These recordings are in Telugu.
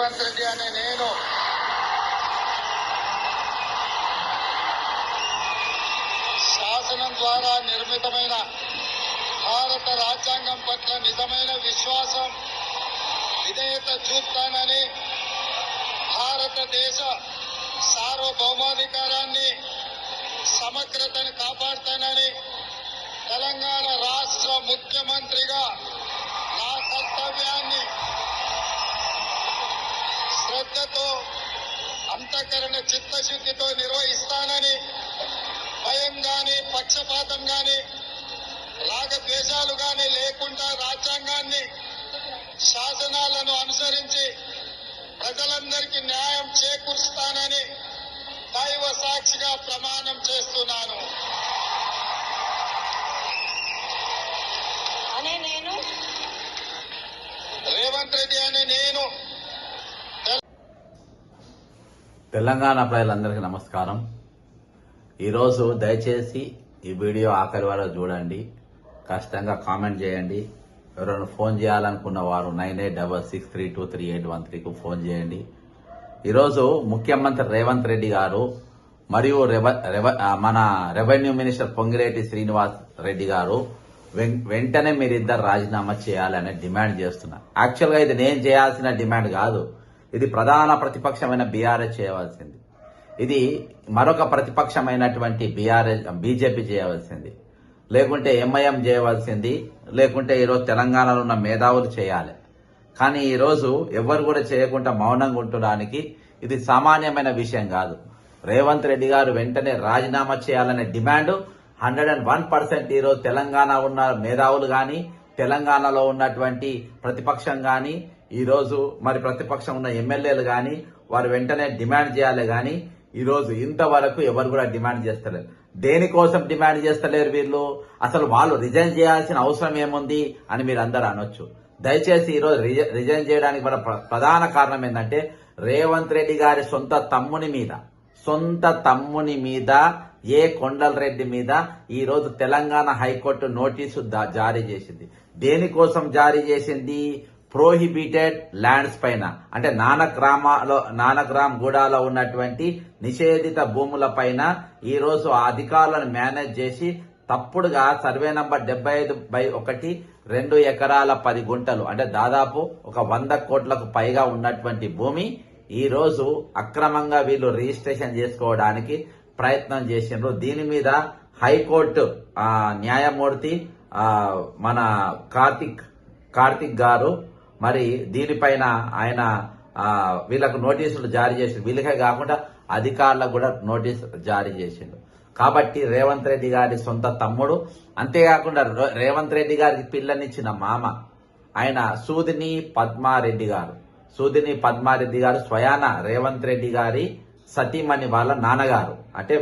రేవంత్ రెడ్డి అనే నేను శాసనం ద్వారా నిర్మితమైన భారత రాజ్యాంగం పట్ల నిజమైన విశ్వాసం విధేయత చూపుతానని, భారతదేశ సార్వభౌమాధికారాన్ని సమగ్రతను కాపాడుతానని తెలంగాణ రాష్ట్ర ముఖ్యమంత్రిగా నా కర్తవ్యాన్ని శ్రద్ధతో అంతఃకరణ చిత్తశుద్ధితో నిర్వహిస్తానని, భయం గాని పక్షపాతం గాని రాగద్వేషాలు గాని లేకుండా రాజ్యాంగాన్ని శాసనాలను అనుసరించి ప్రజలందరికీ న్యాయం చేకూరుస్తానని దైవ సాక్షిగా ప్రమాణం చేస్తున్నాను. రేవంత్ రెడ్డి అనే నేను తెలంగాణ ప్రజలందరికీ నమస్కారం. ఈరోజు దయచేసి ఈ వీడియో ఆఖరి వరకు చూడండి, ఖచ్చితంగా కామెంట్ చేయండి. ఎవరైనా ఫోన్ చేయాలనుకున్న వారు 9866323813కు ఫోన్ చేయండి. ఈరోజు ముఖ్యమంత్రి రేవంత్ రెడ్డి గారు మరియు మన రెవెన్యూ మినిస్టర్ పొంగిరెడ్డి శ్రీనివాస్ రెడ్డి గారు వెంటనే మీరిద్దరు రాజీనామా చేయాలని డిమాండ్ చేస్తున్నారు. యాక్చువల్గా ఇది నేను చేయాల్సిన డిమాండ్ కాదు, ఇది ప్రధాన ప్రతిపక్షమైన బీఆర్ఎస్ చేయవలసింది. ఇది మరొక ప్రతిపక్షమైనటువంటి బీజేపీ చేయవలసింది, లేకుంటే ఎంఐఎం చేయవలసింది, లేకుంటే ఈరోజు తెలంగాణలో ఉన్న మేధావులు చేయాలి. కానీ ఈరోజు ఎవరు కూడా చేయకుండా మౌనంగా ఉండడానికి ఇది సామాన్యమైన విషయం కాదు. రేవంత్ రెడ్డి గారు వెంటనే రాజీనామా చేయాలనే డిమాండ్ 101% ఈరోజు తెలంగాణ ఉన్న మేధావులు గాని, తెలంగాణలో ఉన్నటువంటి ప్రతిపక్షం గాని, ఈరోజు మరి ప్రతిపక్షం ఉన్న ఎమ్మెల్యేలు గాని వారు వెంటనే డిమాండ్ చేయాలి. గాని ఈరోజు ఇంతవరకు ఎవరు కూడా డిమాండ్ చేస్తలేరు. దేనికోసం డిమాండ్ చేస్తలేరు వీళ్ళు? అసలు వాళ్ళు రిజైన్ చేయాల్సిన అవసరం ఏముంది అని మీరు అందరూ అనొచ్చు. దయచేసి ఈరోజు రిజైన్ చేయడానికి మన ప్రధాన కారణం ఏంటంటే రేవంత్ రెడ్డి గారి సొంత తమ్ముని మీద ఏ కొండలరెడ్డి మీద ఈ రోజు తెలంగాణ హైకోర్టు నోటీసు జారీ చేసింది. దేనికోసం జారీ చేసింది? ప్రోహిబిటెడ్ ల్యాండ్స్ పైన, అంటే నానక్రామ్ గూడాలో ఉన్నటువంటి నిషేధిత భూముల పైన ఈ రోజు ఆ అధికారులను మేనేజ్ చేసి తప్పుడుగా సర్వే నంబర్ 75/1 2 ఎకరాల 10 గుంటలు, అంటే దాదాపు ఒక 100 కోట్లకు పైగా ఉన్నటువంటి భూమి ఈ రోజు అక్రమంగా వీళ్ళు రిజిస్ట్రేషన్ చేసుకోవడానికి ప్రయత్నం చేసిండ్రు. దీని మీద హైకోర్టు న్యాయమూర్తి మన కార్తిక్ గారు మరి దీనిపైన ఆయన వీళ్ళకు నోటీసులు జారీ చేసి, వీళ్ళకే కాకుండా అధికారులకు కూడా నోటీసు జారీ చేసిండు. కాబట్టి రేవంత్ రెడ్డి గారి సొంత తమ్ముడు, అంతేకాకుండా రేవంత్ రెడ్డి గారికి పిల్లనిచ్చిన మామ ఆయన సూదిని పద్మారెడ్డి గారు స్వయాన రేవంత్ రెడ్డి గారి సతీమణి వాళ్ళ నాన్నగారు, అంటే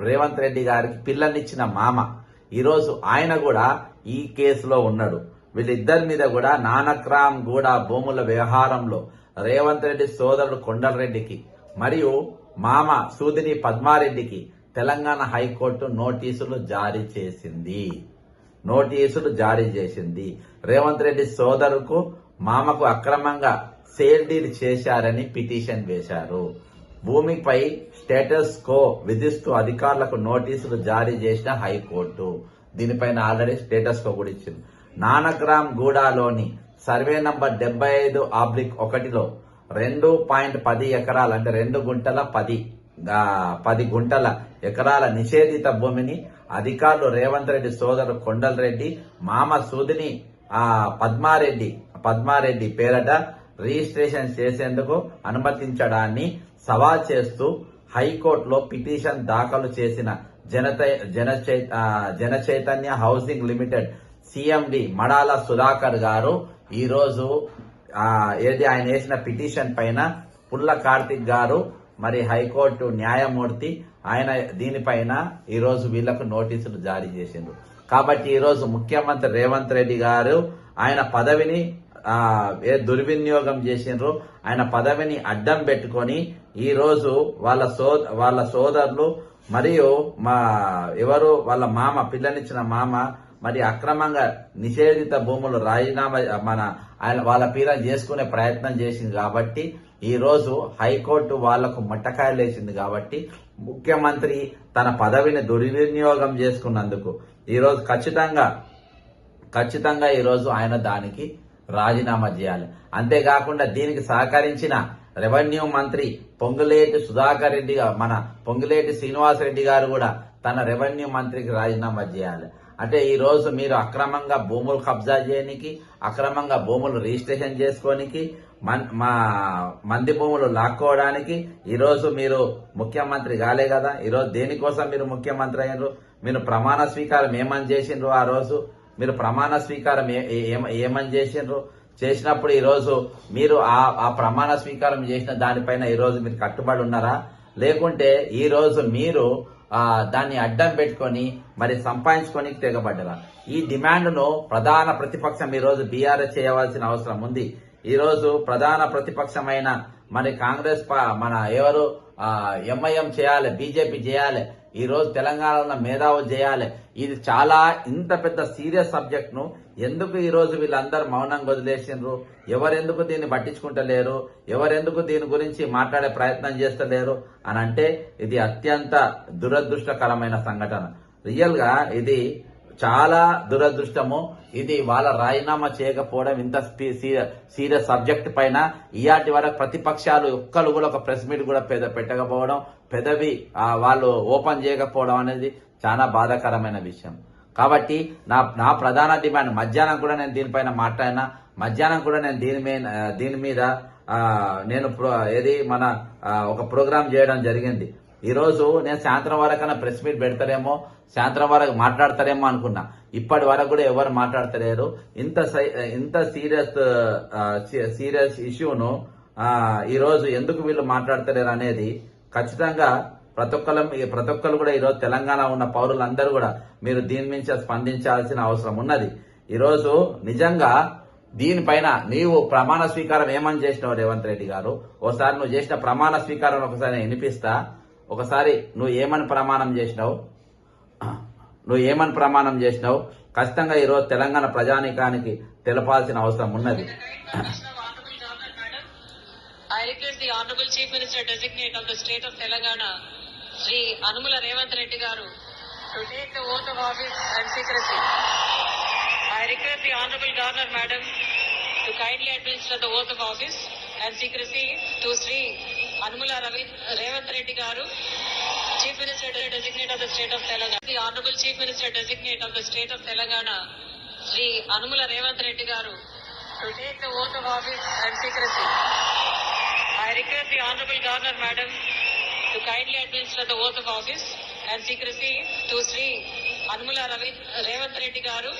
రేవంత్ రెడ్డి గారికి పిల్లనిచ్చిన మామ. ఈరోజు ఆయన కూడా ఈ కేసులో ఉన్నాడు. వీళ్ళిద్దరి మీద కూడా నానక్రామ్ గూడ భూముల వ్యవహారంలో రేవంత్ రెడ్డి సోదరుడు కొండలరెడ్డికి మరియు మామ సూదిని పద్మారెడ్డికి తెలంగాణ హైకోర్టు నోటీసులు జారీ చేసింది. రేవంత్ రెడ్డి సోదరుకు మామకు అక్రమంగా సేల్ డీడ్ చేశారని పిటిషన్ వేశారు. భూమిపై స్టేటస్ కో విధిస్తూ అధికారులకు నోటీసులు జారీ చేసిన హైకోర్టు దీనిపైన ఆల్రెడీ స్టేటస్ కో కూడా ఇచ్చింది. నానక్రామ్ గూడాలోని సర్వే నంబర్ 75/1లో 2.10 ఎకరాలు, అంటే 2 గుంటల 10 గుంటల ఎకరాల నిషేధిత భూమిని అధికారులు రేవంత్ రెడ్డి సోదరు కొండలరెడ్డి మామ సూదిని పద్మారెడ్డి పేరట రిజిస్ట్రేషన్ చేసేందుకు అనుమతించడాన్ని సవాల్ చేస్తూ హైకోర్టులో పిటిషన్ దాఖలు చేసిన Jana Chaitanya housing limited CMD Madala Sudhakar గారు ఈ రోజు ఆయన వేసిన పిటిషన్ పైన పుల్ల కార్తిక్ గారు మరి హైకోర్టు న్యాయమూర్తి ఆయన దీనిపైన ఈ రోజు వీళ్లకు నోటీసులు జారీ చేసిండ్రు. కాబట్టి ఈ రోజు ముఖ్యమంత్రి రేవంత్ రెడ్డి గారు ఆయన పదవిని దుర్వినియోగం చేసిండ్రు. ఆయన పదవిని అడ్డం పెట్టుకొని ఈ రోజు వాళ్ళ సోదరులు మరియు వాళ్ళ మామ పిల్లనిచ్చిన మామ మరి అక్రమంగా నిషేధిత భూములు రాజీనామా వాళ్ళ పీర చేసుకునే ప్రయత్నం చేసింది. కాబట్టి ఈ రోజు హైకోర్టు వాళ్లకు మట్టకాయలు వేసింది కాబట్టి ముఖ్యమంత్రి తన పదవిని దుర్వినియోగం చేసుకున్నందుకు ఈ రోజు ఖచ్చితంగా ఈ రోజు ఆయన దానికి రాజీనామా చేయాలి. అంతేకాకుండా దీనికి సహకరించిన రెవెన్యూ మంత్రి పొంగులేటి సుధాకర్ రెడ్డి మన పొంగులేటి శ్రీనివాసరెడ్డి గారు కూడా తన రెవెన్యూ మంత్రికి రాజీనామా చేయాలి. అంటే ఈ రోజు మీరు అక్రమంగా భూములు కబ్జా చేయడానికి, అక్రమంగా భూములు రిజిస్ట్రేషన్ చేసుకోనికి, మంది భూములు లాక్కోవడానికి ఈ రోజు మీరు ముఖ్యమంత్రి కాలే కదా. ఈ రోజు దేనికోసం మీరు ముఖ్యమంత్రి అయినరు? మీరు ప్రమాణ స్వీకారం ఏమని చేసిండ్రు? ఆ రోజు మీరు ప్రమాణ స్వీకారం ఏమని చేసిండ్రు? చేసినప్పుడు ఈ రోజు మీరు ఆ ప్రమాణ స్వీకారం చేసిన దానిపైన ఈ రోజు మీరు కట్టుబడి ఉన్నారా? లేకుంటే ఈ రోజు మీరు దాన్ని అడ్డం పెట్టుకొని మరి సంపాదించుకొని తెగబడ్డరా? ఈ డిమాండ్ను ప్రధాన ప్రతిపక్షం ఈ రోజు బీఆర్ఎస్ చేయవలసిన అవసరం ఉంది. ఈ రోజు ప్రధాన ప్రతిపక్షమైన మరి కాంగ్రెస్ మన ఎవరు ఎంఐఎం చేయాలి, బీజేపీ చేయాలి, ఈ రోజు తెలంగాణలో ఉన్న మేధావులు చేయాలి. ఇది చాలా ఇంత పెద్ద సీరియస్ సబ్జెక్ట్ ను ఎందుకు ఈ రోజు వీళ్ళందరూ మౌనంగా వదిలేసిండ్రు? ఎవరెందుకు దీన్ని పట్టించుకుంటలేరు? ఎవరెందుకు దీని గురించి మాట్లాడే ప్రయత్నం చేస్తలేరు అని అంటే ఇది అత్యంత దురదృష్టకరమైన సంఘటన. రియల్ గా ఇది చాలా దురదృష్టము. ఇది వాళ్ళ రాజీనామా చేయకపోవడం, ఇంత సీరియస్ సబ్జెక్ట్ పైన ఇయాటి వరకు ప్రతిపక్షాలు ఒక్కరు కూడా ఒక ప్రెస్ మీట్ కూడా పెట్టకపోవడం, పెదవి వాళ్ళు ఓపెన్ చేయకపోవడం అనేది చాలా బాధాకరమైన విషయం. కాబట్టి నా ప్రధాన డిమాండ్, మధ్యాహ్నం కూడా నేను దీనిపైన మాట్లాడినా, మధ్యాహ్నం కూడా నేను దీని మీద నేను ఒక ప్రోగ్రాం చేయడం జరిగింది. ఈ రోజు నేను సాయంత్రం వరకైనా ప్రెస్ మీట్ పెడతారేమో, సాయంత్రం వరకు మాట్లాడతారేమో అనుకున్నా. ఇప్పటి వరకు కూడా ఎవరు మాట్లాడతలేరు. ఇంత సీరియస్ ఇష్యూను ఈ రోజు ఎందుకు వీళ్ళు మాట్లాడతలేరు అనేది ఖచ్చితంగా ప్రతి ఒక్కరు కూడా ఈరోజు తెలంగాణ ఉన్న పౌరులందరూ కూడా మీరు దీని మీద స్పందించాల్సిన అవసరం ఉన్నది. ఈరోజు నిజంగా దీనిపైన నీవు ప్రమాణ స్వీకారం ఏమని చేసినావు రేవంత్ రెడ్డి గారు? ఒకసారి నువ్వు చేసిన ప్రమాణ స్వీకారం ఒకసారి వినిపిస్తా. ఒకసారి నువ్వు ఏమని ప్రమాణం చేసినావు ఖచ్చితంగా ఈరోజు తెలంగాణ ప్రజానీకానికి తెలపాల్సిన అవసరం ఉన్నది. I request the Honorable Chief Minister Designate of the State of Telangana, Sri Anumula Revanth Reddy Garu, to take the oath of office and secrecy. I request the Honorable Governor Madam to kindly administer the oath of office and secrecy to Sri Anumula Revanth Reddy Garu, Chief Minister Designate of the State of Telangana. The Honorable Chief Minister Designate of the State of Telangana, Sri Anumula Revanth Reddy Garu, to take the oath of office and secrecy. I request the Honorable Governor Madam to kindly administer the oath of office and secrecy to Sri Anumula Revanth Reddy Garu,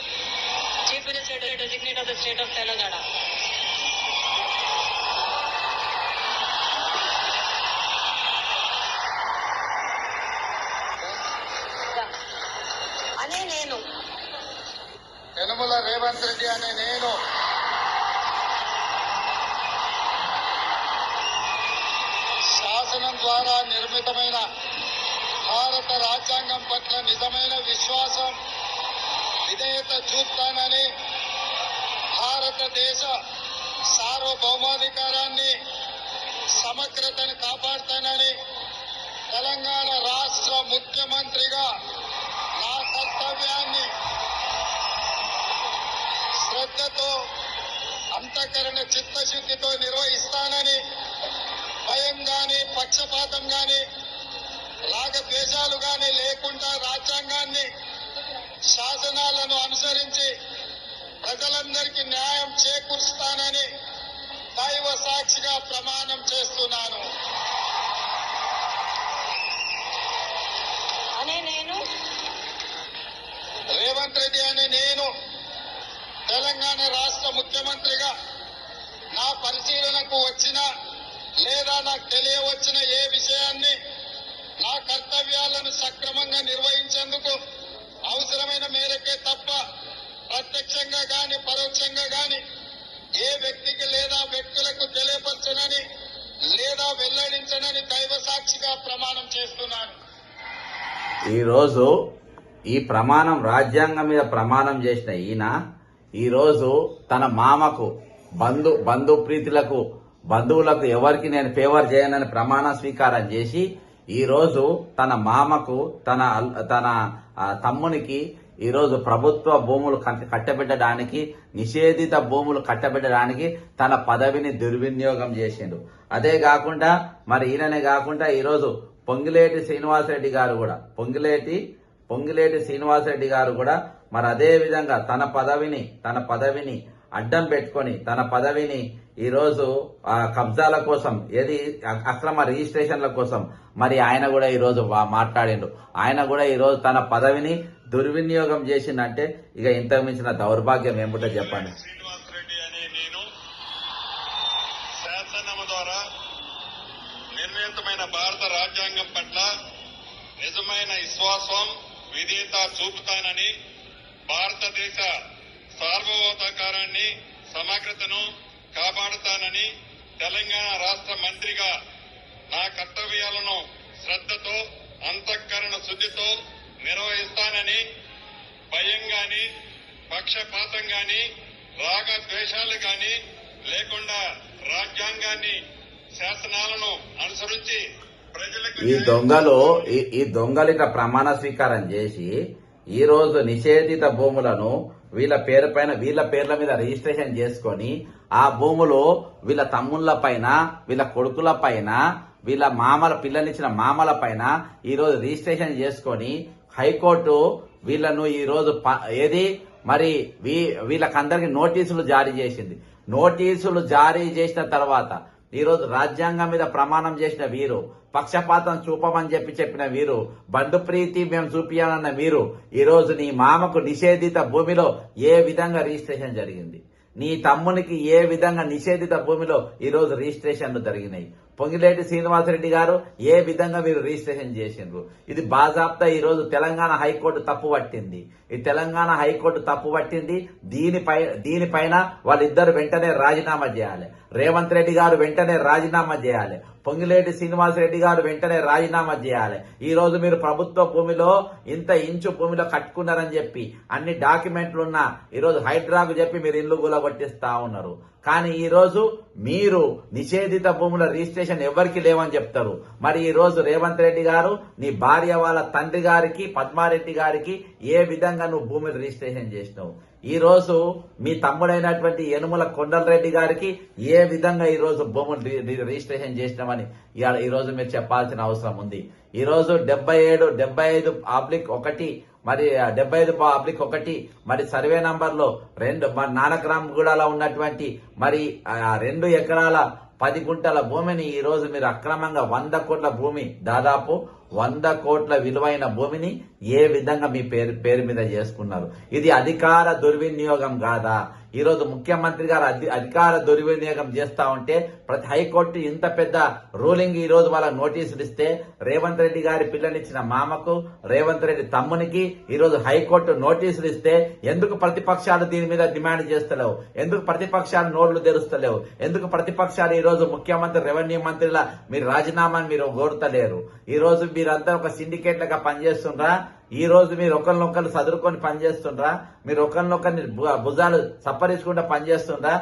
Chief Minister Designate of the State of Telangana. అనే నేను యనమల రేవంత్ రెడ్డి అనే నేను శాసనం ద్వారా నిర్మితమైన భారత రాజ్యాంగం పట్ల నిజమైన విశ్వాసం, విధేయత చూపుతానని, భారతదేశ సార్వభౌమాధికారాన్ని, సమగ్రతను కాపాడుతానని, తెలంగాణ రాష్ట్ర ముఖ్యమంత్రిగా నా కర్తవ్యాన్ని శ్రద్ధతో, అంతఃకరణ చిత్తశుద్ధితో నిర్వహిస్తానని, భయం గాని, పక్షపాతం గాని, రాగద్వేషాలు గాని లేకుండా రాజ్యాంగాన్ని, శాసనాలను అనుసరించి ప్రజలందరికీ న్యాయం చేకూరుస్తానని దైవ సాక్షిగా ప్రమాణం చేస్తున్నాను. అనే నేను రేవంత్ రెడ్డి అనే నేను తెలంగాణ రాష్ట్ర ముఖ్యమంత్రిగా నా పరిశీలనకు వచ్చిన లేదా నాకు తెలియవచ్చిన ఏ విషయాన్ని నా కర్తవ్యాలను సక్రమంగా నిర్వహించేందుకు అవసరమైన మేరకే తప్ప ప్రత్యక్షంగా గాని పరోక్షంగా గాని ఏ వ్యక్తికి లేదా వ్యక్తులకు తెలియపరచనని లేదా వెల్లడించనని దైవ సాక్షిగా ప్రమాణం చేస్తున్నాను. ఈరోజు ఈ ప్రమాణం రాజ్యాంగం మీద ప్రమాణం చేసిన ఈయన ఈరోజు తన మామకు బంధు ప్రీతులకు బంధువులకు ఎవరికి నేను ఫేవర్ చేయనని ప్రమాణ స్వీకారం చేసి ఈ రోజు తన మామకు తన తమ్మునికి ఈ రోజు ప్రభుత్వ భూములు కట్టబెట్టడానికి, నిషేధిత భూములు కట్టబెట్టడానికి తన పదవిని దుర్వినియోగం చేసిండు. అదే కాకుండా మరి ఈయననే కాకుండా ఈ రోజు పొంగిలేటి శ్రీనివాసరెడ్డి గారు కూడా మరి అదే విధంగా తన పదవిని అడ్డం పెట్టుకొని తన పదవిని ఈ రోజు కబ్జాల కోసం, ఏది అక్రమ రిజిస్ట్రేషన్ల కోసం మరి ఆయన కూడా ఈ రోజు మాట్లాడిండు. ఆయన కూడా ఈ రోజు తన పదవిని దుర్వినియోగం చేసిందంటే ఇక ఇంతకు మించిన దౌర్భాగ్యం ఏమిటో చెప్పండి. శ్రీనివాసరెడ్డి అనే నేను శాసనం ద్వారా నిర్ణీతమైన భారత రాజ్యాంగం పట్ల నిజమైన విశ్వాసం, విధేయత చూపుతానని, భారతదేశ సార్వభౌమాధికారాన్ని, సమగ్రతను కాపాడుతానని తెలంగాణ రాష్ట్ర మంత్రిగా నా కర్తవ్యాలను శ్రద్ధతో, అంతఃకరణ శుద్ధితో నిర్వహిస్తానని, భయం గాని, పక్షపాతం గాని, రాగ ద్వేషాలు గాని లేకుండా రాజ్యాంగాన్ని, శాసనాలను అనుసరించి ప్రజలకు ఈ దొంగలు ఇక ప్రమాణ స్వీకారం చేసి ఈ రోజు నిషేధిత భూములను వీళ్ళ పేర్ల మీద రిజిస్ట్రేషన్ చేసుకొని ఆ భూములు వీళ్ళ తమ్ముళ్ల పైన, వీళ్ళ కొడుకుల పైన, వీళ్ళ పిల్లనిచ్చిన మామల పైన ఈ రోజు రిజిస్ట్రేషన్ చేసుకొని హైకోర్టు వీళ్లను ఈ రోజు వీళ్ళకందరికి నోటీసులు జారీ చేసింది. నోటీసులు జారీ చేసిన తర్వాత ఈ రోజు రాజ్యాంగం మీద ప్రమాణం చేసిన వీరు, పక్షపాతం చూపమని చెప్పిన వీరు, బంధుప్రీతి మేము చూపియాలన్న వీరు ఈ రోజు నీ మామకు నిషేధిత భూమిలో ఏ విధంగా రిజిస్ట్రేషన్ జరిగింది, నీ తమ్మునికి ఏ విధంగా నిషేధిత భూమిలో ఈ రోజు రిజిస్ట్రేషన్లు జరిగినాయి, పొంగిలేటి శ్రీనివాసరెడ్డి గారు ఏ విధంగా మీరు రిజిస్ట్రేషన్ చేసిండ్రు, ఇది బాజాప్తా ఈ రోజు తెలంగాణ హైకోర్టు తప్పు పట్టింది. ఈ తెలంగాణ హైకోర్టు తప్పు పట్టింది. దీనిపైన వాళ్ళిద్దరు వెంటనే రాజీనామా చేయాలి. రేవంత్ రెడ్డి గారు వెంటనే రాజీనామా చేయాలి. పొంగిలేటి శ్రీనివాసరెడ్డి గారు వెంటనే రాజీనామా చేయాలి. ఈ రోజు మీరు ప్రభుత్వ భూమిలో ఇంచు భూమిలో కట్టుకున్నారని చెప్పి అన్ని డాక్యుమెంట్లున్నా ఈ రోజు హైడ్రాకు చెప్పి మీరు ఇల్లు గులగొట్టిస్తా ఉన్నారు. కానీ ఈ రోజు మీరు నిషేధిత భూముల రిజిస్ట్రేషన్ ఎవరికి లేవని చెప్తారు. మరి ఈ రోజు రేవంత్ రెడ్డి గారు నీ భార్య వాళ్ళ తండ్రి గారికి, పద్మారెడ్డి గారికి ఏ విధంగా నువ్వు భూములు రిజిస్ట్రేషన్ చేసినావు, ఈ రోజు మీ తమ్ముడైనటువంటి యనుమల కొండలరెడ్డి గారికి ఏ విధంగా ఈ రోజు భూములు రిజిస్ట్రేషన్ చేసినామని ఈ రోజు మీరు చెప్పాల్సిన అవసరం ఉంది. ఈ రోజు 75/1 మరి 75/1 మరి సర్వే నంబర్లో 2 మరి నానక్రామ్గూడలో ఉన్నటువంటి మరి 2 ఎకరాల 10 గుంటల భూమిని ఈ రోజు మీరు అక్రమంగా 100 కోట్ల భూమి, దాదాపు 100 కోట్ల విలువైన భూమిని ఏ విధంగా మీ పేరు మీద చేసుకున్నారు. ఇది అధికార దుర్వినియోగం కాదా? ఈ రోజు ముఖ్యమంత్రి గారు అధికార దుర్వినియోగం చేస్తా ఉంటే ప్రతి హైకోర్టు ఇంత పెద్ద రూలింగ్ ఈ రోజు వాళ్ళ నోటీసులు ఇస్తే రేవంత్ రెడ్డి గారి పిల్లనిచ్చిన మామకు, రేవంత్ రెడ్డి తమ్మునికి ఈ రోజు హైకోర్టు నోటీసులు ఇస్తే ఎందుకు ప్రతిపక్షాలు దీని మీద డిమాండ్ చేస్తలేవు? ఎందుకు ప్రతిపక్షాలు నోళ్లు తెరుస్తలేవు? ఎందుకు ప్రతిపక్షాలు ఈ రోజు ముఖ్యమంత్రి, రెవెన్యూ మంత్రిలా మీరు రాజీనామాని మీరు కోరుతలేరు? ఈ రోజు మీరంతా ఒక సిండికేట్ లాగా పనిచేస్తుండ్రా? ఈ రోజు మీరు ఒకరినొకరు చదువుకొని పనిచేస్తుండ్రా? మీరు ఒకరినొకరిని భుజాలు సప్పరించుకుంటూ పనిచేస్తుండ్రా?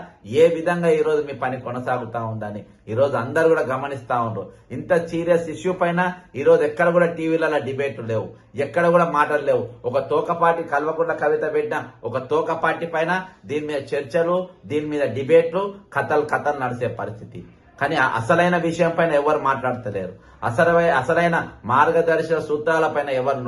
ఏ విధంగా ఈ రోజు మీ పని కొనసాగుతా ఉందని ఈ రోజు అందరు కూడా గమనిస్తా ఉండ్రు. ఇంత సీరియస్ ఇష్యూ పైన ఈ రోజు ఎక్కడ కూడా టీవీలలో డిబేట్లు లేవు, ఎక్కడ కూడా మాటలు లేవు. ఒక తోకపాటి కల్వకుంట్ల కవిత పెట్టిన ఒక తోకపాటి పైన దీని మీద చర్చలు, దీని మీద డిబేట్లు, కథలు నడిచే పరిస్థితి. కానీ అసలైన విషయం పైన ఎవరు మాట్లాడతలేరు. అసలైన మార్గదర్శక సూత్రాల పైన ఎవరు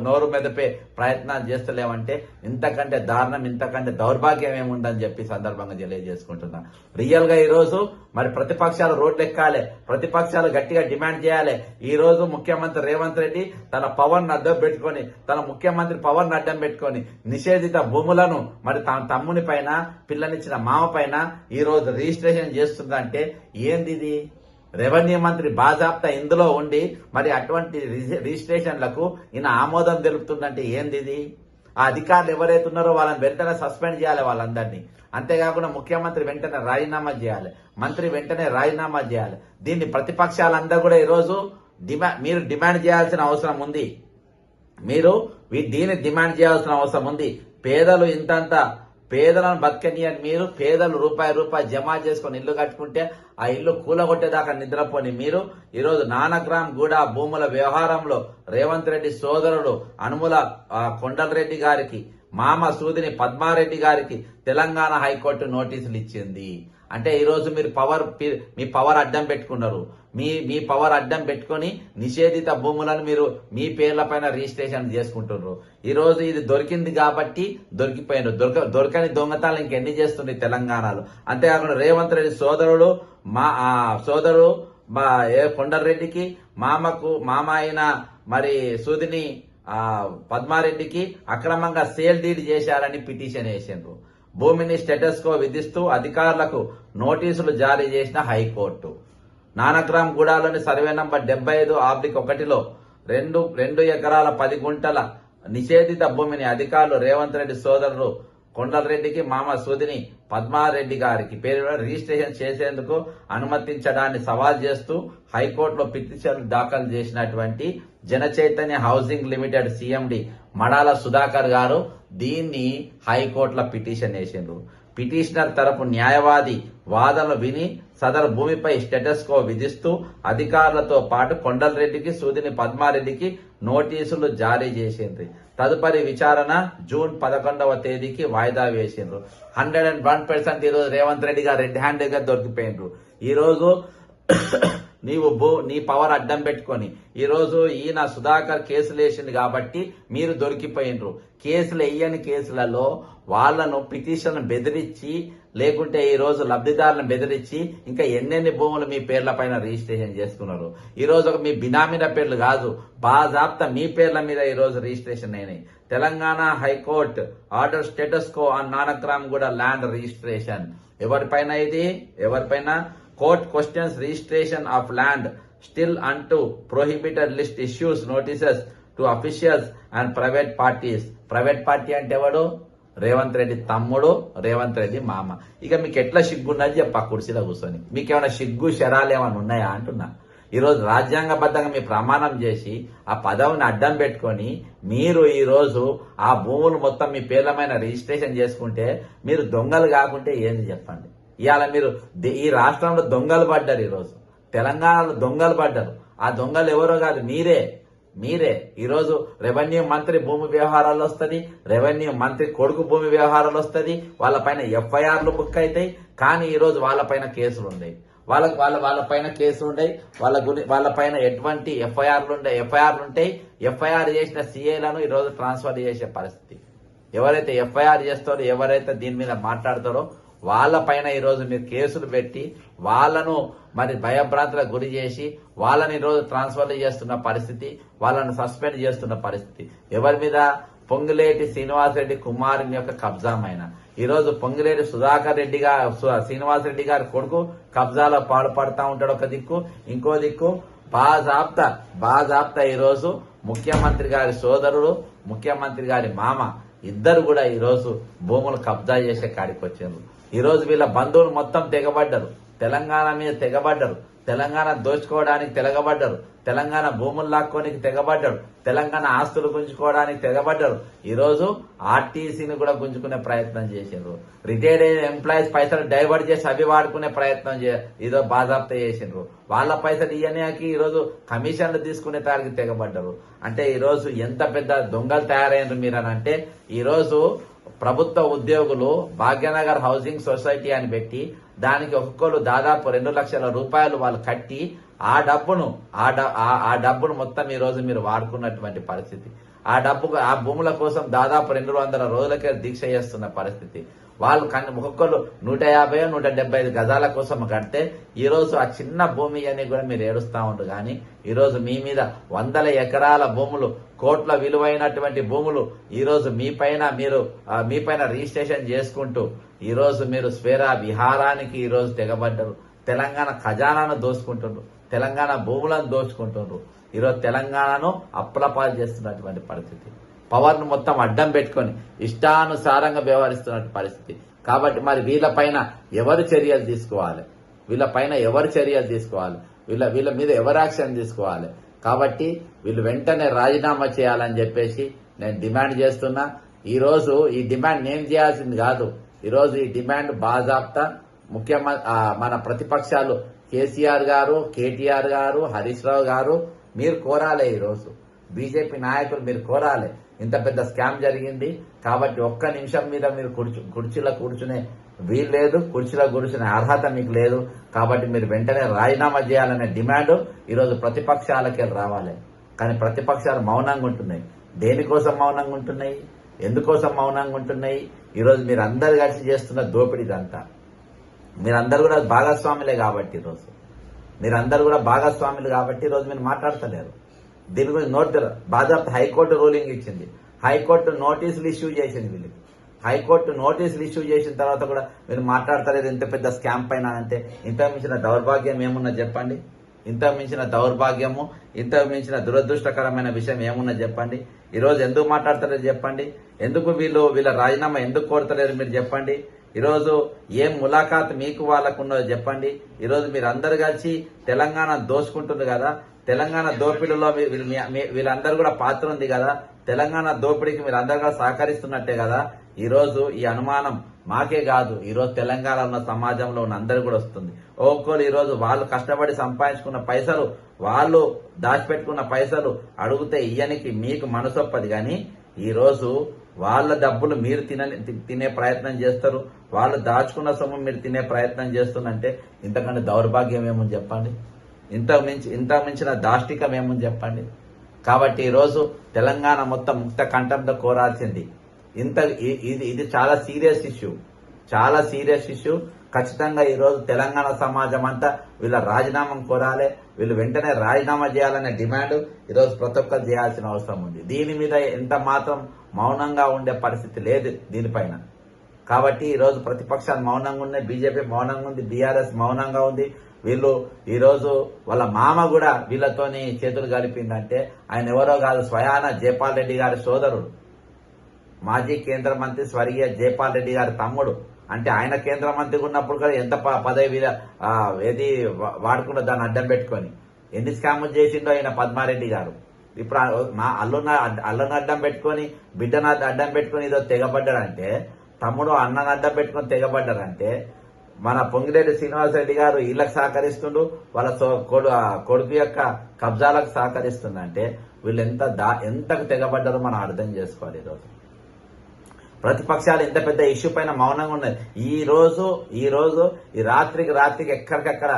నోరు మెదపే ప్రయత్నాలు చేస్తలేమంటే ఇంతకంటే దారుణం, ఇంతకంటే దౌర్భాగ్యం ఏముందని చెప్పి సందర్భంగా తెలియజేసుకుంటున్నా. రియల్ గా ఈ రోజు మరి ప్రతిపక్షాలు రోడ్లు ఎక్కాలి, ప్రతిపక్షాలు గట్టిగా డిమాండ్ చేయాలి. ఈ రోజు ముఖ్యమంత్రి రేవంత్ రెడ్డి తన పవర్ అడ్డం పెట్టుకొని నిషేధిత భూములను మరి తన తమ్ముని పైన, పిల్లనిచ్చిన మామ పైన ఈ రోజు రిజిస్ట్రేషన్ చేస్తుందంటే ఏంది ఇది? రెవెన్యూ మంత్రి బాజాప్తా ఇందులో ఉండి మరి అటువంటి రిజిస్ట్రేషన్లకు ఈయన ఆమోదం తెలుపుతుందంటే ఏంది ఇది? ఆ అధికారులు ఎవరైతే ఉన్నారో వాళ్ళని వెంటనే సస్పెండ్ చేయాలి వాళ్ళందరినీ. అంతేకాకుండా ముఖ్యమంత్రి వెంటనే రాజీనామా చేయాలి, మంత్రి వెంటనే రాజీనామా చేయాలి. దీన్ని ప్రతిపక్షాలందరూ కూడా ఈరోజు మీరు డిమాండ్ చేయాల్సిన అవసరం ఉంది. దీన్ని డిమాండ్ చేయాల్సిన అవసరం ఉంది. పేదలు ఇంతంత పేదలను బతకనియని మీరు, పేదలు రూపాయి జమ చేసుకొని ఇల్లు కట్టుకుంటే ఆ ఇల్లు కూలగొట్టేదాకా నిద్రపోని మీరు ఈరోజు నానక్రామ్ గూడ భూముల వ్యవహారంలో రేవంత్ రెడ్డి సోదరుడు అనుముల కొండలరెడ్డి గారికి, మామ సూదిని పద్మారెడ్డి గారికి తెలంగాణ హైకోర్టు నోటీసులు ఇచ్చింది. అంటే ఈరోజు మీరు మీ పవర్ అడ్డం పెట్టుకున్నారు. మీ పవర్ అడ్డం పెట్టుకుని నిషేధిత భూములను మీరు మీ పేర్ల పైన రిజిస్ట్రేషన్ చేసుకుంటున్నారు. ఈ రోజు ఇది దొరికింది కాబట్టి దొరికిపోయినారు. దొరకని దొంగతనాలు ఇంకెన్ని చేస్తుంది తెలంగాణలో. అంతేకాకుండా రేవంత్ రెడ్డి సోదరుడు కొండలరెడ్డికి, మామ అయిన మరి సూదిని పద్మారెడ్డికి అక్రమంగా సేల్ డీడ్ చేశారని పిటిషన్ వేసిండ్రు. భూమిని స్టేటస్ కో విధిస్తూ అధికారులకు నోటీసులు జారీ చేసిన హైకోర్టు. నానక్రామ్ గూడాలోని సర్వే నంబర్ 75/1లో 2 ఎకరాల 10 గుంటల నిషేధిత భూమిని అధికారులు రేవంత్ రెడ్డి సోదరుడు కొండలరెడ్డికి, మామ సూదిని పద్మారెడ్డి గారికి పేరు రిజిస్ట్రేషన్ చేసేందుకు అనుమతించడాన్ని సవాల్ చేస్తూ హైకోర్టులో పిటిషన్ దాఖలు చేసినటువంటి Janachaitanya housing limited CMD Madala Sudhakar గారు దీన్ని హైకోర్టులో పిటిషన్ వేసిండ్రు. పిటిషనర్ తరపు న్యాయవాది వాదనలు విని సదరు భూమిపై స్టేటస్ కో విధిస్తూ అధికారులతో పాటు కొండలరెడ్డికి, సూదిని పద్మారెడ్డికి నోటీసులు జారీ చేసింది. తదుపరి విచారణ జూన్ 11వ తేదీకి వాయిదా వేసిండ్రు. 101% ఈరోజు రేవంత్ రెడ్డి గారు రెడ్ హ్యాండెడ్ గా దొరికిపోయిండ్రు. ఈరోజు నీ పవర్ అడ్డం పెట్టుకొని ఈరోజు ఈయన సుధాకర్ కేసులు వేసింది కాబట్టి మీరు దొరికిపోయినరు. కేసులు వేయని కేసులలో వాళ్లను పిటిషన్ బెదిరించి, లేకుంటే ఈ రోజు లబ్ధిదారులను బెదిరించి ఇంకా ఎన్నెన్ని భూములు మీ పేర్ల పైన రిజిస్ట్రేషన్ చేసుకున్నారు. ఈ రోజు మీ బినామీల పేర్లు కాదు, బాజాప్తా మీ పేర్ల మీద ఈ రోజు రిజిస్ట్రేషన్ అయినాయి. Telangana high court order status quo on Nanakramguda land registration. ఎవరిపైన court questions registration of land still అంటూ prohibited list issues notices to officials and private parties. Private party అంటే ఎవడు? రేవంత్ రెడ్డి తమ్ముడు, రేవంత్ రెడ్డి మామ. ఇక మీకు ఎట్లా సిగ్గున్నది చెప్ప కుర్చీలో కూర్చొని. మీకేమైనా సిగ్గు శరాలు ఏమైనా ఉన్నాయా అంటున్నా. ఈరోజు రాజ్యాంగబద్ధంగా మీ ప్రమాణం చేసి ఆ పదవిని అడ్డం పెట్టుకొని మీరు ఈ రోజు ఆ భూములు మొత్తం మీ పేర్లమైన రిజిస్ట్రేషన్ చేసుకుంటే మీరు దొంగలు కాకుంటే ఏంది చెప్పండి. ఇవాళ మీరు ఈ రాష్ట్రంలో దొంగలు పడ్డారు. ఈరోజు తెలంగాణలో దొంగలు పడ్డారు. ఆ దొంగలు ఎవరో కాదు, మీరే. ఈరోజు రెవెన్యూ మంత్రి భూమి వ్యవహారాలు వస్తుంది, రెవెన్యూ మంత్రి కొడుకు భూమి వ్యవహారాలు వస్తుంది, వాళ్ళపైన ఎఫ్ఐఆర్లు బుక్ అవుతాయి. కానీ ఈరోజు వాళ్ళపైన కేసులు ఉన్నాయి, వాళ్ళపైన కేసులు ఉన్నాయి, వాళ్ళపైన ఎటువంటి ఎఫ్ఐఆర్లు ఉంటాయి. ఎఫ్ఐఆర్ చేసిన సీఏలను ఈరోజు ట్రాన్స్ఫర్ చేసే పరిస్థితి. ఎవరైతే ఎఫ్ఐఆర్ చేస్తారో, ఎవరైతే దీని మీద మాట్లాడతారో వాళ్ళపైన ఈరోజు మీరు కేసులు పెట్టి వాళ్ళను మరి భయభ్రాంతులకు గురి చేసి వాళ్ళని ఈరోజు ట్రాన్స్ఫర్ చేస్తున్న పరిస్థితి, వాళ్ళను సస్పెండ్ చేస్తున్న పరిస్థితి. ఎవరి మీద? పొంగులేటి శ్రీనివాసరెడ్డి కుమారుని యొక్క కబ్జామైన. ఈరోజు పొంగులేటి సుధాకర్ రెడ్డి శ్రీనివాసరెడ్డి గారి కొడుకు కబ్జాలో పాల్పడతా ఉంటాడు ఒక దిక్కు, ఇంకో దిక్కు బాజాప్తా ఈరోజు ముఖ్యమంత్రి గారి సోదరుడు, ముఖ్యమంత్రి గారి మామ ఇద్దరు కూడా ఈరోజు భూములు కబ్జా చేసే కాడికి వచ్చారు. ఈరోజు వీళ్ళ బంధువులు మొత్తం తెగబడ్డారు, తెలంగాణ మీద తెగబడ్డారు, తెలంగాణ దోచుకోవడానికి తెగబడ్డారు, తెలంగాణ భూములు లాక్కోనికి తెగబడ్డారు, తెలంగాణ ఆస్తులు గుంజుకోవడానికి తెగబడ్డారు. ఈరోజు ఆర్టీసీని కూడా గుంజుకునే ప్రయత్నం చేసిండ్రు. రిటైర్డ్ అయిన ఎంప్లాయీస్ పైసలు డైవర్ట్ చేసి అవి వాడుకునే ప్రయత్నం ఇదో బాజాప్తా చేసిండ్రు. వాళ్ళ పైసలు ఇయనేకి ఈరోజు కమిషన్లు తీసుకునే తారికి తెగబడ్డారు. అంటే ఈరోజు ఎంత పెద్ద దొంగలు తయారైనరు మీరనంటే, ఈరోజు ప్రభుత్వ ఉద్యోగులు భాగ్యనగర్ హౌసింగ్ సొసైటీ అని పెట్టి దానికి ఒక్కొక్కరు దాదాపు 2 లక్షల రూపాయలు వాళ్ళు కట్టి ఆ డబ్బును మొత్తం ఈ రోజు మీరు వాడుకున్నటువంటి పరిస్థితి. ఆ భూముల కోసం దాదాపు 200 రోజులకే దీక్ష చేస్తున్న పరిస్థితి. వాళ్ళు ఒక్కొక్కరు 150, 175 గజాల కోసం కడితే ఈ రోజు ఆ చిన్న భూమి అని కూడా మీరు ఏడుస్తా ఉంటారు. కానీ ఈ రోజు మీ మీద 100 ఎకరాల భూములు, కోట్ల విలువైనటువంటి భూములు ఈ రోజు మీపైన రిజిస్ట్రేషన్ చేసుకుంటూ ఈ రోజు మీరు స్వేరా విహారానికి ఈ రోజు తెగబడ్డారు. తెలంగాణ ఖజానాను దోచుకుంటున్నారు, తెలంగాణ భూములను దోచుకుంటున్నారు. ఈరోజు తెలంగాణను అప్పులపాలు చేస్తున్నటువంటి పరిస్థితి. పవర్ ను మొత్తం అడ్డం పెట్టుకొని ఇష్టానుసారంగా వ్యవహరిస్తున్న పరిస్థితి. కాబట్టి మరి వీళ్ళపైన ఎవరు చర్యలు తీసుకోవాలి? వీళ్ళ మీద ఎవరు యాక్షన్ తీసుకోవాలి? కాబట్టి వీళ్ళు వెంటనే రాజీనామా చేయాలని చెప్పేసి నేను డిమాండ్ చేస్తున్నా. ఈ రోజు ఈ డిమాండ్ నేను చేయాల్సింది కాదు. ఈ రోజు ఈ డిమాండ్ బాజాప్తా మన ప్రతిపక్షాలు కేసీఆర్ గారు, కేటీఆర్ గారు, హరీష్ రావు గారు మీరు కోరాలే. ఈ రోజు బీజేపీ నాయకులు మీరు కోరాలి. ఇంత పెద్ద స్కామ్ జరిగింది కాబట్టి ఒక్క నిమిషం మీద మీరు కుర్చీలో కూర్చునే వీలు లేదు, కుర్చీలో కూర్చునే అర్హత మీకు లేదు. కాబట్టి మీరు వెంటనే రాజీనామా చేయాలనే డిమాండ్ ఈరోజు ప్రతిపక్షాలకే రావాలి. కానీ ప్రతిపక్షాలు మౌనంగా ఉంటున్నాయి. దేనికోసం మౌనంగా ఉంటున్నాయి? ఎందుకోసం మౌనంగా ఉంటున్నాయి? ఈరోజు మీరు అందరు కలిసి చేస్తున్న దోపిడీ ఇదంతా. మీరందరూ కూడా భాగస్వాములే కాబట్టి ఈరోజు మీరందరూ కూడా భాగస్వాములు కాబట్టి ఈరోజు మీరు మాట్లాడతలేరు. దీని గురించి బాజాప్త హైకోర్టు రూలింగ్ ఇచ్చింది. హైకోర్టు నోటీసులు ఇష్యూ చేసింది వీళ్ళకి. హైకోర్టు నోటీసులు ఇష్యూ చేసిన తర్వాత కూడా మీరు మాట్లాడతలేదు ఇంత పెద్ద స్కామ్ పైన. అంటే ఇంతకు మించిన దౌర్భాగ్యం ఏమున్నా చెప్పండి? ఇంతకు మించిన దౌర్భాగ్యము, ఇంతకు మించిన దురదృష్టకరమైన విషయం ఏమున్నా చెప్పండి? ఈరోజు ఎందుకు మాట్లాడతలేదు చెప్పండి? ఎందుకు వీళ్ళ రాజీనామా ఎందుకు కోరతలేరు మీరు చెప్పండి? ఈరోజు ఏం ములాఖాత్ మీకు వాళ్ళకున్నదో చెప్పండి. ఈరోజు మీరు అందరు కలిసి తెలంగాణ దోచుకుంటుంది కదా, తెలంగాణ దోపిడీలో వీళ్ళందరూ కూడా పాత్ర ఉంది కదా, తెలంగాణ దోపిడీకి మీరు అందరు కూడా సహకరిస్తున్నట్టే కదా. ఈరోజు ఈ అనుమానం మాకే కాదు, ఈరోజు తెలంగాణలో ఉన్న సమాజంలో ఉన్న అందరూ కూడా వస్తుంది. ఒక్కొక్కరు ఈరోజు వాళ్ళు కష్టపడి సంపాదించుకున్న పైసలు, వాళ్ళు దాచిపెట్టుకున్న పైసలు అడిగితే ఇయ్యనికి మీకు మనసొప్పది. కానీ ఈరోజు వాళ్ళ డబ్బులు మీరు తినే ప్రయత్నం చేస్తారు, వాళ్ళు దాచుకున్న సొమ్ము మీరు తినే ప్రయత్నం చేస్తుందంటే ఇంతకంటే దౌర్భాగ్యం ఏముంది చెప్పండి? ఇంత మించిన దాష్టికం ఏముంది చెప్పండి? కాబట్టి ఈరోజు తెలంగాణ మొత్తం ముక్త కంఠంతో కోరాల్సింది. ఇది చాలా సీరియస్ ఇష్యూ, చాలా సీరియస్ ఇష్యూ. ఖచ్చితంగా ఈరోజు తెలంగాణ సమాజం అంతా వీళ్ళ రాజీనామా కోరాలి. వీళ్ళు వెంటనే రాజీనామా చేయాలనే డిమాండ్ ఈరోజు ప్రతి ఒక్కరు చేయాల్సిన అవసరం ఉంది. దీని మీద ఎంత మాత్రం మౌనంగా ఉండే పరిస్థితి లేదు దీనిపైన. కాబట్టి ఈరోజు ప్రతిపక్షాలు మౌనంగా ఉన్నాయి, బీజేపీ మౌనంగా ఉంది, బీఆర్ఎస్ మౌనంగా ఉంది. వీళ్ళు ఈరోజు వాళ్ళ మామ కూడా వీళ్ళతోని చేతులు కలిపిందంటే ఆయన ఎవరో కాదు, స్వయాన జైపాల్ రెడ్డి గారి సోదరుడు, మాజీ కేంద్ర మంత్రి స్వర్గీయ జైపాల్ రెడ్డి గారి తమ్ముడు. అంటే ఆయన కేంద్ర మంత్రిగా ఉన్నప్పుడు కూడా ఎంత పదవి ఏది వాడుకున్న దాన్ని అడ్డం పెట్టుకొని ఎన్ని స్కాములు చేసిండో ఆయన పద్మారెడ్డి గారు. ఇప్పుడు మా అల్లుని అడ్డం పెట్టుకొని, బిడ్డను అడ్డం పెట్టుకొని ఏదో తెగబడ్డాడంటే, తమ్ముడు అన్నను అడ్డం పెట్టుకొని తెగబడ్డారంటే మన పొంగిరెడ్డి శ్రీనివాసరెడ్డి గారు వీళ్ళకి సహకరిస్తుండు, వాళ్ళ కొడుకు యొక్క కబ్జాలకు సహకరిస్తుందంటే వీళ్ళు ఎంతకు తెగబడ్డారో మనం అర్థం చేసుకోవాలి. ఈరోజు ప్రతిపక్షాలు ఇంత పెద్ద ఇష్యూ పైన మౌనంగా ఉన్నది. ఈ రోజు ఈ రాత్రికి ఎక్కడికక్కడ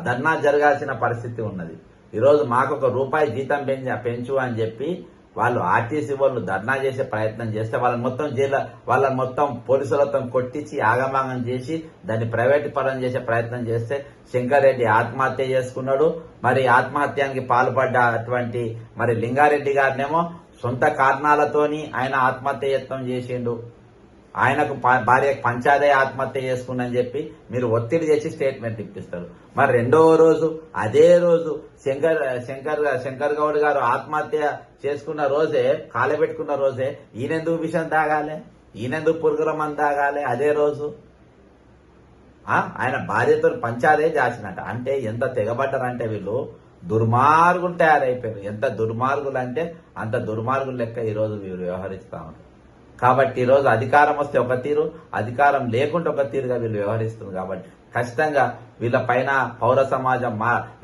ధర్నా జరగాల్సిన పరిస్థితి ఉన్నది. ఈరోజు మాకు ₹1 జీతం పెంచు అని చెప్పి వాళ్ళు ఆర్టీసీ వాళ్ళు ధర్నా చేసే ప్రయత్నం చేస్తే వాళ్ళని మొత్తం పోలీసులతో కొట్టించి ఆగమాగం చేసి దాన్ని ప్రైవేట్ పరం చేసే ప్రయత్నం చేస్తే శంకర్ రెడ్డి ఆత్మహత్య చేసుకున్నాడు. మరి ఆత్మహత్యానికి పాల్పడ్డ అటువంటి మరి లింగారెడ్డి గారినేమో సొంత కారణాలతోని ఆయన ఆత్మహత్య యత్నం చేసిండు. ఆయనకు భార్యకు పంచాదే ఆత్మహత్య చేసుకుని చెప్పి మీరు ఒత్తిడి చేసి స్టేట్మెంట్ ఇప్పిస్తారు. మరి రెండవ రోజు అదే రోజు శంకర్ గౌడ్ గారు ఆత్మహత్య చేసుకున్న రోజే, కాలబెట్టుకున్న రోజే ఈయనెందుకు విషయం తాగాలి, ఈయనెందుకు పురుగుల మందు తాగాలి? అదే రోజు ఆయన భార్యతో పంచాదే చేసినట్ట. అంటే ఎంత తెగబడ్డారంటే వీళ్ళు దుర్మార్గులు తయారైపోయారు. ఎంత దుర్మార్గులు అంటే అంత దుర్మార్గులు లెక్క ఈరోజు వీరు వ్యవహరిస్తా ఉన్నారు. కాబట్టి ఈరోజు అధికారం వస్తే ఒక తీరు, అధికారం లేకుండా ఒక తీరుగా వీళ్ళు వ్యవహరిస్తున్నారు. కాబట్టి ఖచ్చితంగా వీళ్ళ పైన పౌర సమాజం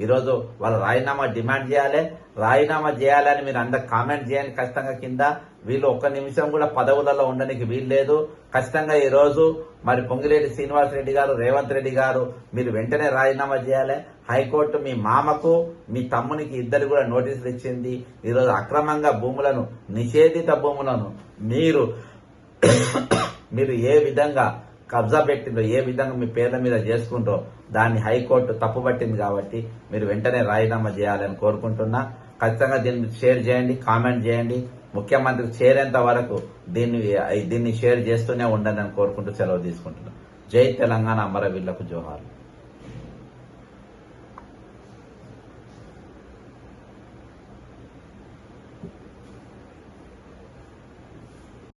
ఈరోజు వాళ్ళ రాజీనామా డిమాండ్ చేయాలి. రాజీనామా చేయాలని మీరు అందరు కామెంట్ చేయండి ఖచ్చితంగా కింద. వీళ్ళు ఒక్క నిమిషం కూడా పదవులలో ఉండడానికి వీలు లేదు. ఖచ్చితంగా ఈ రోజు మరి పొంగిరెడ్డి శ్రీనివాసరెడ్డి గారు, రేవంత్ రెడ్డి గారు మీరు వెంటనే రాజీనామా చేయాలి. హైకోర్టు మీ మామకు, మీ తమ్మునికి ఇద్దరు కూడా నోటీసులు ఇచ్చింది. ఈరోజు అక్రమంగా భూములను, నిషేధిత భూములను మీరు ఏ విధంగా కబ్జా పెట్టిందో, ఏ విధంగా మీ పేర్ల మీద చేసుకుంటో దాన్ని హైకోర్టు తప్పుపట్టింది. కాబట్టి మీరు వెంటనే రాజీనామా చేయాలని కోరుకుంటున్నా. ఖచ్చితంగా దీన్ని షేర్ చేయండి, కామెంట్ చేయండి. ముఖ్యమంత్రికి చేరేంత వరకు దీన్ని షేర్ చేస్తూనే ఉండండి అని కోరుకుంటూ సెలవు తీసుకుంటున్నాను. జై తెలంగాణ, అమరవీరులకు జోహార్లు.